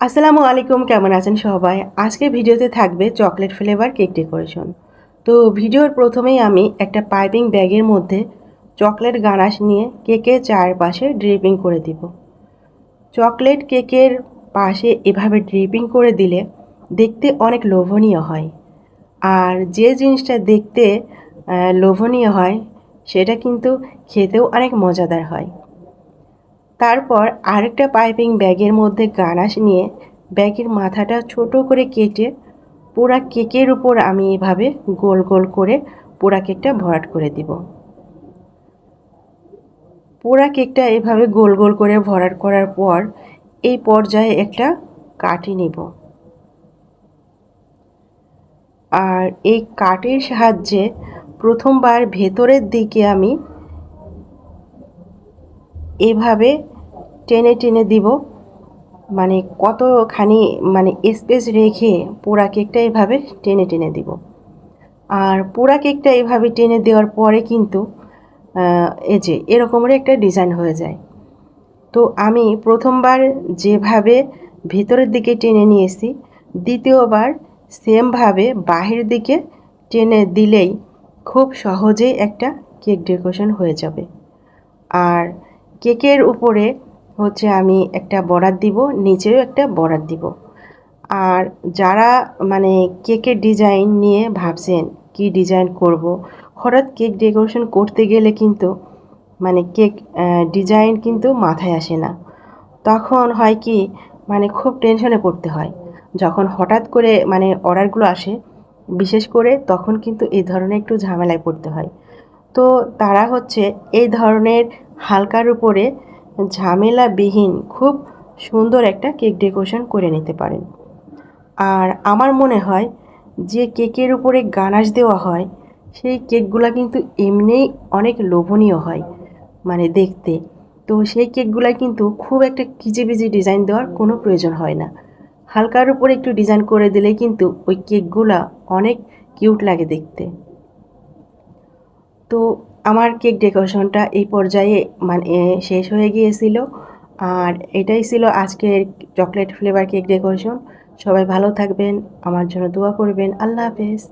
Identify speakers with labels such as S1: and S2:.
S1: আসসালামু আলাইকুম, কেমন আছেন সবাই? আজকে ভিডিওতে থাকবে চকলেট ফ্লেভার কেক ডেকোরেশন। তো ভিডিওর প্রথমেই আমি একটা পাইপিং ব্যাগের মধ্যে চকলেট গানাশ নিয়ে কেকের চারপাশে ড্রিপিং করে দিব। চকলেট কেকের পাশে এভাবে ড্রিপিং করে দিলে দেখতে অনেক লোভনীয় হয়। আর যে জিনিসটা দেখতে লোভনীয় হয় সেটা কিন্তু খেতেও অনেক মজাদার হয়। তারপর আরেকটা পাইপিং ব্যাগের মধ্যে গানাশ নিয়ে ব্যাগের মাথাটা ছোট করে কেটে পুরা কেকের উপর আমি এভাবে গোল গোল করে পুরা কেকটা ভরাট করে দিব। পুরা কেকটা এভাবে গোল গোল করে ভরাট করার পর এই পর্যায়ে একটা কাঠি নিব। আর এই কাঠির সাহায্যে প্রথমবার ভেতরের দিকে আমি এভাবে টেনে টেনে দিব, মানে কতখানি মানে স্পেস রেখে পোড়া কেকটা এভাবে টেনে টেনে দিব। আর পোড়া কেকটা এভাবে টেনে দেওয়ার পরে কিন্তু এই যে এরকমের একটা ডিজাইন হয়ে যায়। তো আমি প্রথমবার যেভাবে ভেতরের দিকে টেনে নিয়েছি, দ্বিতীয়বার সেমভাবে বাহির দিকে টেনে দিলেই খুব সহজেই একটা কেক ডেকোরেশন হয়ে যাবে। আর কেকের উপরে হচ্ছে আমি একটা বর্ডার দিব, নিচেও একটা বর্ডার দিব। আর যারা মানে কেকের ডিজাইন নিয়ে ভাবছেন কি ডিজাইন করব, হঠাৎ কেক ডেকোরেশন করতে গেলে কিন্তু মানে কেক ডিজাইন কিন্তু মাথায় আসে না। তখন হয় কি, মানে খুব টেনশনে পড়তে হয় যখন হঠাৎ করে মানে অর্ডারগুলো আসে। বিশেষ করে তখন কিন্তু এই ধরনের একটু ঝামেলায় পড়তে হয়। তো তারা হচ্ছে এই ধরনের হালকার উপরে ঝামেলাবিহীন খুব সুন্দর একটা কেক ডেকোরেশন করে নিতে পারেন। আর আমার মনে হয় যে কেকের উপরে গানাশ দেওয়া হয় সেই কেকগুলা কিন্তু এমনিই অনেক লোভনীয় হয় মানে দেখতে। তো সেই কেকগুলা কিন্তু খুব একটা কিচিবিচি ডিজাইন দেওয়ার কোনো প্রয়োজন হয় না। হালকার উপরে একটু ডিজাইন করে দিলেই কিন্তু ওই কেকগুলা অনেক কিউট লাগে দেখতে। তো আমার কেক ডেকোরেশনটা এই পর্যায়ে মানে শেষ হয়ে গিয়েছিল। আর এটাই ছিল আজকের চকলেট ফ্লেভার কেক ডেকোরেশন। সবাই ভালো থাকবেন, আমার জন্য দোয়া করবেন। আল্লাহ হাফেজ।